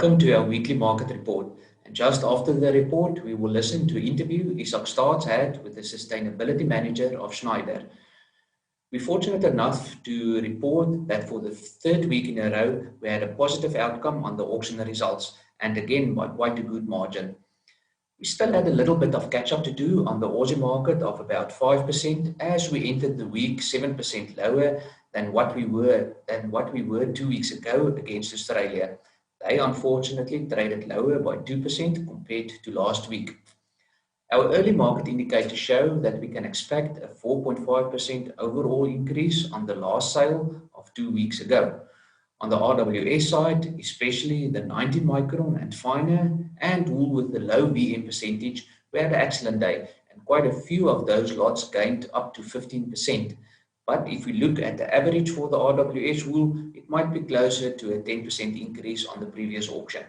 Welcome to our weekly market report. And just after the report, we will listen to an interview Isak Starts had with the sustainability manager of Schneider. We're fortunate enough to report that for the third week in a row, we had a positive outcome on the auction results, and again by quite a good margin. We still had a little bit of catch up to do on the Aussie market of about 5% as we entered the week 7% lower than what we were 2 weeks ago against Australia. They unfortunately traded lower by 2% compared to last week. Our early market indicators show that we can expect a 4.5% overall increase on the last sale of 2 weeks ago. On the RWS side, especially the 90 micron and finer and wool with the low BM percentage, we had an excellent day and quite a few of those lots gained up to 15%. But if we look at the average for the RWS wool, it might be closer to a 10% increase on the previous auction.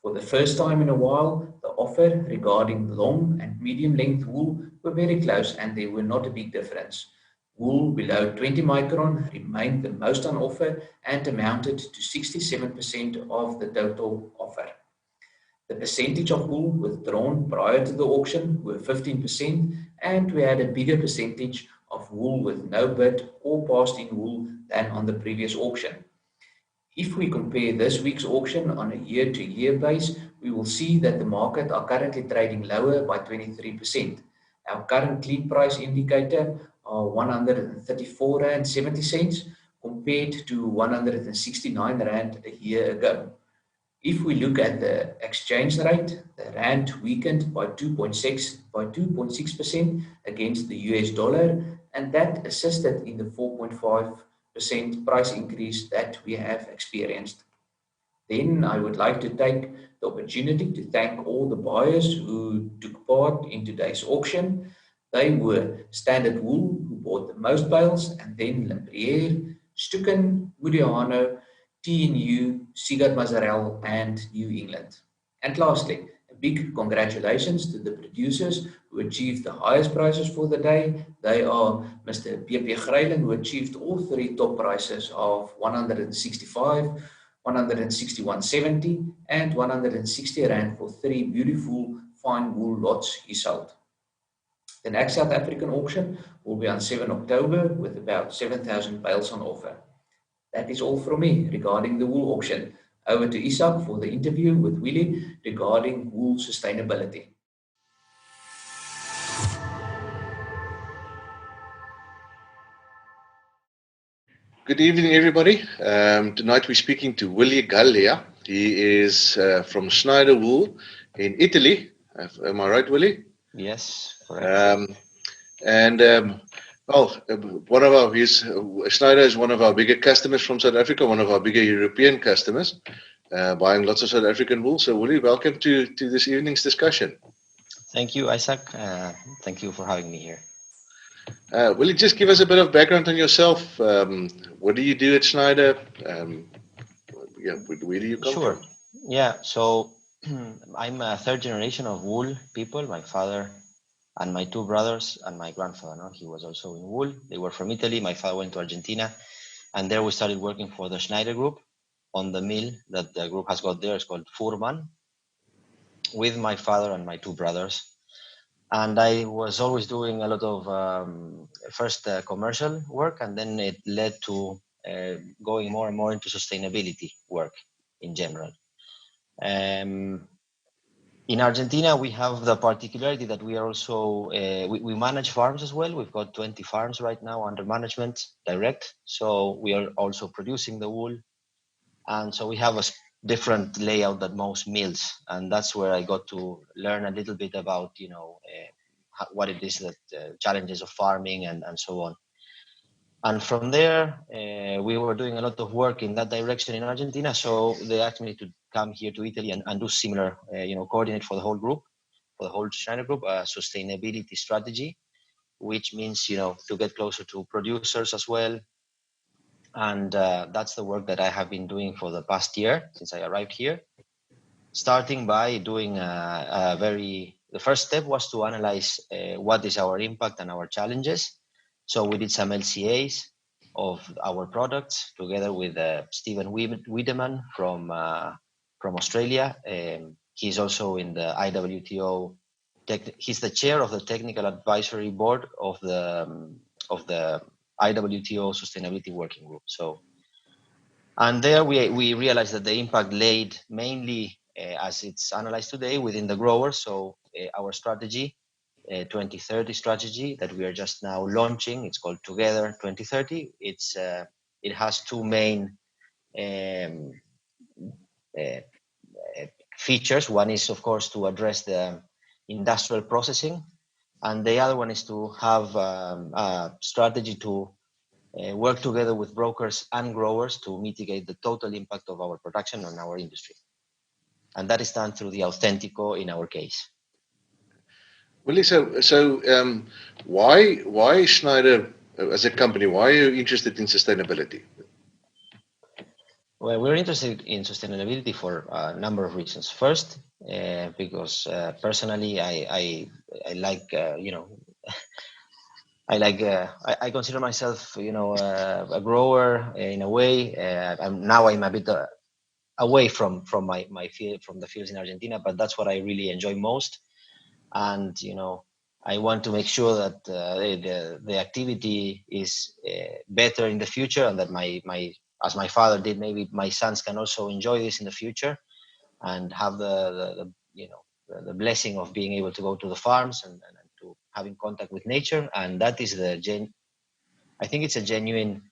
For the first time in a while, the offer regarding long and medium length wool were very close and there were not a big difference. Wool below 20 micron remained the most on offer and amounted to 67% of the total offer. The percentage of wool withdrawn prior to the auction were 15%, and we had a bigger percentage of wool with no bid or passed in wool than on the previous auction. If we compare this week's auction on a year-to-year base, we will see that the market are currently trading lower by 23%. Our current clean price indicator are R134.70 compared to R169 a year ago. If we look at the exchange rate, the rand weakened by 2.6% against the US dollar, and that assisted in the 4.5% price increase that we have experienced. Then I would like to take the opportunity to thank all the buyers who took part in today's auction. They were Standard Wool, who bought the most bales, and then Limbriere, Stuken, Modiano, TNU, Sigurd Mazarel, and New England. And lastly, a big congratulations to the producers who achieved the highest prices for the day. They are Mr. BP Greyling, who achieved all three top prices of 165, 161.70, and 160 Rand for three beautiful fine wool lots he sold. The next South African auction will be on 7 October with about 7,000 bales on offer. That is all from me regarding the wool auction. Over to Isak for the interview with Willie regarding wool sustainability. Good evening, everybody. Tonight we're speaking to Willie Gallia. He is from Schneider Wool in Italy. Am I right, Willie? Yes, correct. Schneider is one of our bigger customers from South Africa, one of our bigger European customers, buying lots of South African wool. So, Willie, welcome to this evening's discussion. Thank you, Isaac. Thank you for having me here. Willie, just give us a bit of background on yourself. What do you do at Schneider? Where do you come Sure. from? Yeah, so I'm a third generation of wool people. My father and my two brothers and my grandfather, he was also in wool. They were from Italy. My father went to Argentina, and there we started working for the Schneider Group on the mill that the group has got there. It's called Furman, with my father and my two brothers. And I was always doing a lot of first commercial work, and then it led to going more and more into sustainability work in general. In Argentina, we have the particularity that we are also, we manage farms as well. We've got 20 farms right now under management, direct. So we are also producing the wool. And so we have a different layout than most mills. And that's where I got to learn a little bit about, what it is that challenges of farming and so on. And from there, we were doing a lot of work in that direction in Argentina. So they asked me to come here to Italy and do similar, coordinate for the whole group, for the whole Schneider Group, a sustainability strategy, which means, to get closer to producers as well. And that's the work that I have been doing for the past year since I arrived here. Starting by doing the first step was to analyze what is our impact and our challenges. So we did some LCAs of our products together with Stephen Wiedemann from from Australia. He's also in the IWTO. He's the chair of the technical advisory board of the IWTO Sustainability Working Group. So, and there we realized that the impact laid mainly, as it's analyzed today, within the growers. So our strategy, 2030 strategy that we are just now launching, it's called Together 2030. It has two main features. One is, of course, to address the industrial processing, and the other one is to have a strategy to work together with brokers and growers to mitigate the total impact of our production on our industry. And that is done through the Authentico in our case. Willie, why Schneider as a company? Why are you interested in sustainability? Well, we're interested in sustainability for a number of reasons. First, because personally, I like I consider myself a grower in a way. I'm a bit away from my field, from the fields in Argentina, but that's what I really enjoy most. And I want to make sure that the activity is better in the future, and that as my father did, maybe my sons can also enjoy this in the future and have the blessing of being able to go to the farms and to having contact with nature. And that is I think it's a genuine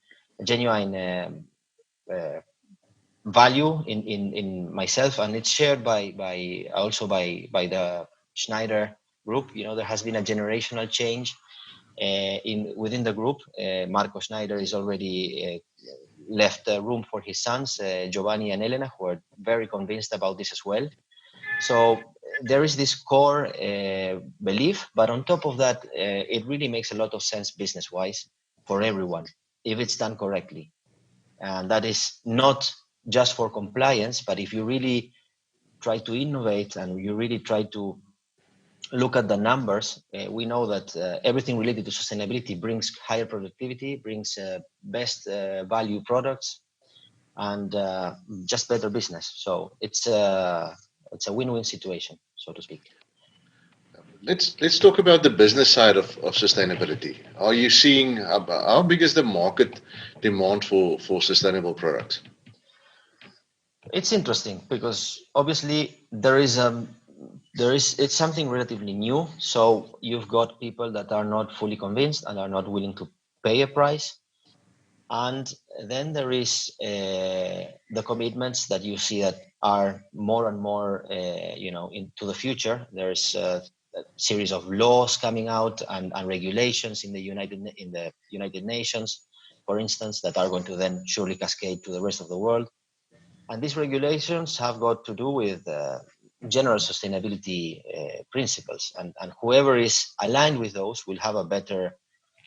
value in myself, and it's shared by the Schneider group. There has been a generational change within the group. Marco Schneider is already left room for his sons, Giovanni and Elena, who are very convinced about this as well. So there is this core belief, but on top of that, it really makes a lot of sense business-wise for everyone if it's done correctly. And that is not just for compliance, but if you really try to innovate and you really try to look at the numbers, we know that everything related to sustainability brings higher productivity, brings best value products, and just better business. So it's a win-win situation, so to speak. Let's talk about the business side of sustainability. Are you seeing how big is the market demand for sustainable products? It's interesting because obviously it's something relatively new. So you've got people that are not fully convinced and are not willing to pay a price. And then there is the commitments that you see that are more and more, into the future. There's a series of laws coming out and regulations in the United Nations, for instance, that are going to then surely cascade to the rest of the world. And these regulations have got to do with general sustainability principles, and whoever is aligned with those will have a better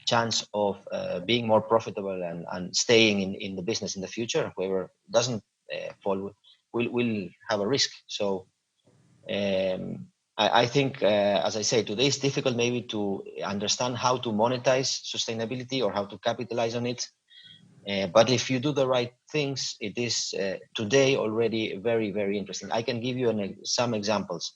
chance of being more profitable and staying in the business in the future. Whoever doesn't fall will have a risk. So I think, as I say, today it's difficult maybe to understand how to monetize sustainability or how to capitalize on it. But if you do the right things, it is today already very, very interesting. I can give you some examples.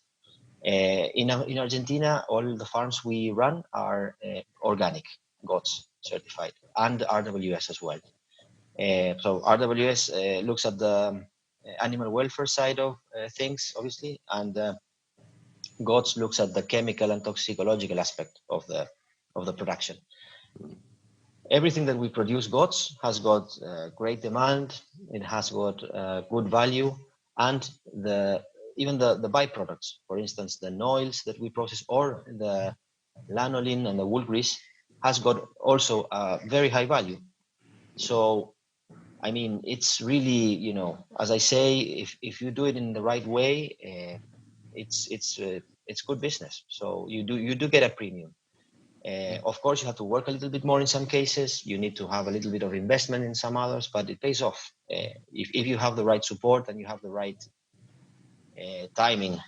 In Argentina, all the farms we run are organic, GOTS certified, and RWS as well. So RWS looks at the animal welfare side of things, obviously, and GOTS looks at the chemical and toxicological aspect of the production. Everything that we produce, GOTS, has got great demand. It has got good value, and even the byproducts, for instance, the oils that we process or the lanolin and the wool grease, has got also a very high value. So, I mean, it's really, as I say, if you do it in the right way, it's good business. So you do get a premium. Of course, you have to work a little bit more in some cases. You need to have a little bit of investment in some others, but it pays off if you have the right support and you have the right timing,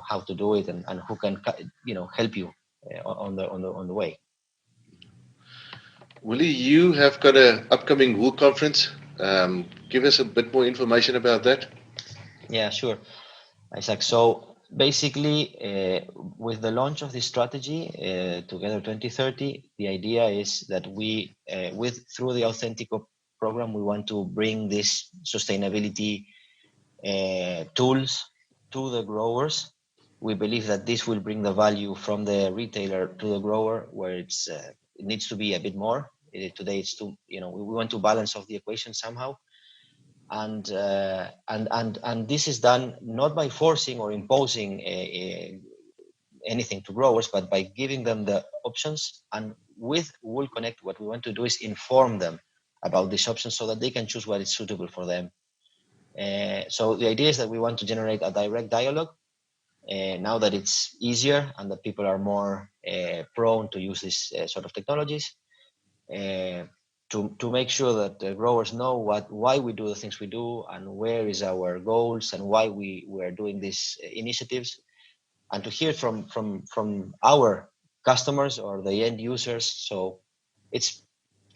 how to do it and who can help you on the way. Willie, you have got an upcoming wool conference. Give us a bit more information about that. Yeah, sure, Isaac. So basically, with the launch of this strategy, Together 2030, the idea is that we, through the Authentico program, we want to bring this sustainability tools to the growers. We believe that this will bring the value from the retailer to the grower, where it needs to be a bit more. Today, it's too, we want to balance off the equation somehow. And this is done not by forcing or imposing anything to growers, but by giving them the options. And with Wool Connect, what we want to do is inform them about these options so that they can choose what is suitable for them. So the idea is that we want to generate a direct dialogue now that it's easier and that people are more prone to use these sort of technologies. To make sure that the growers know why we do the things we do and where is our goals and why we are doing these initiatives, and to hear from our customers or the end users. So it's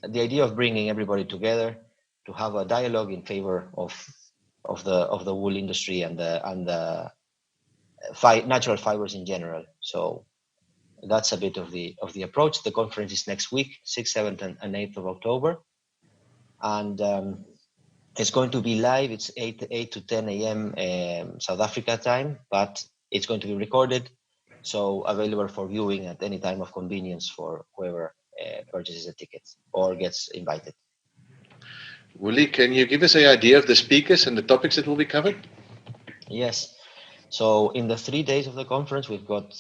the idea of bringing everybody together to have a dialogue in favor of the wool industry and the natural fibers in general. So that's a bit of the approach. The conference is next week, 6th, 7th, and 8th of October. And it's going to be live. It's 8 to 10 a.m. South Africa time, but it's going to be recorded, so available for viewing at any time of convenience for whoever purchases a ticket or gets invited. Willie, can you give us an idea of the speakers and the topics that will be covered? Yes. So in the 3 days of the conference, we've got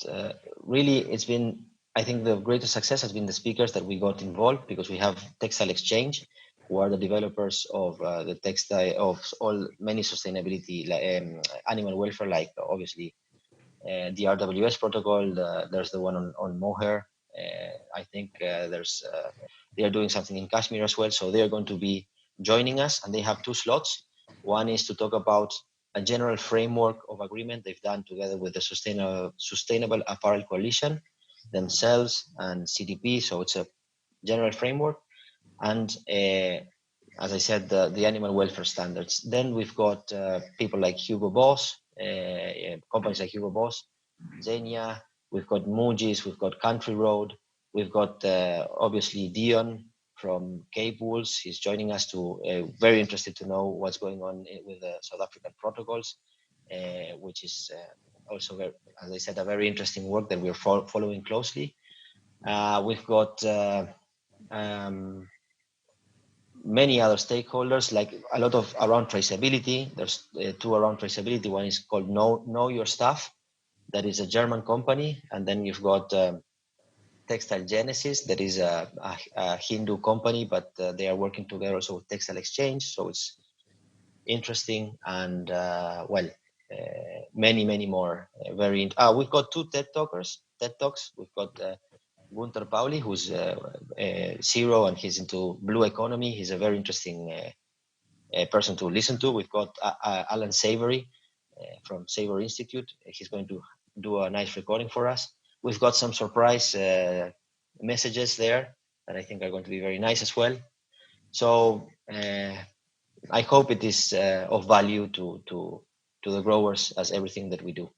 really, it's been, I think the greatest success has been the speakers that we got involved, because we have Textile Exchange, who are the developers of the textile, of many sustainability, animal welfare, like obviously the RWS protocol. There's the one on mohair. I think they are doing something in Kashmir as well. So they are going to be joining us, and they have 2 slots. One is to talk about a general framework of agreement they've done together with the Sustainable Apparel Coalition themselves and CDP. So it's a general framework. And as I said, the animal welfare standards. Then we've got people like Hugo Boss, companies like Hugo Boss, Xenia, we've got Mujis, we've got Country Road, we've got obviously Dion from Cape Wools. He's joining us to very interested to know what's going on with the South African protocols, which is also, very, as I said, a very interesting work that we're following closely. We've got many other stakeholders, like a lot of around traceability. There's 2 around traceability. One is called Know Your Stuff, that is a German company, and then you've got Textile Genesis, that is a Hindu company, but they are working together also with Textile Exchange. So it's interesting, and many more. We've got 2 TED Talks. We've got Gunther Pauli, who's zero and he's into blue economy. He's a very interesting person to listen to. We've got Alan Savory from Savory Institute. He's going to do a nice recording for us. We've got some surprise messages there that I think are going to be very nice as well. So I hope it is of value to the growers, as everything that we do.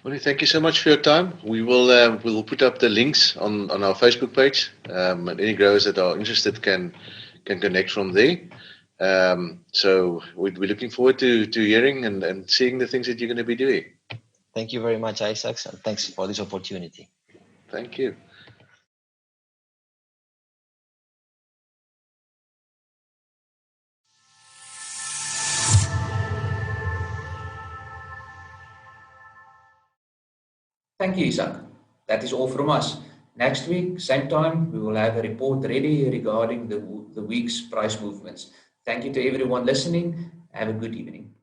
Willie, thank you so much for your time. We will put up the links on our Facebook page, and any growers that are interested can connect from there. So we're looking forward to hearing and seeing the things that you're going to be doing. Thank you very much, Isaac, and thanks for this opportunity. Thank you. Thank you, Isaac. That is all from us. Next week, same time, we will have a report ready regarding the week's price movements. Thank you to everyone listening. Have a good evening.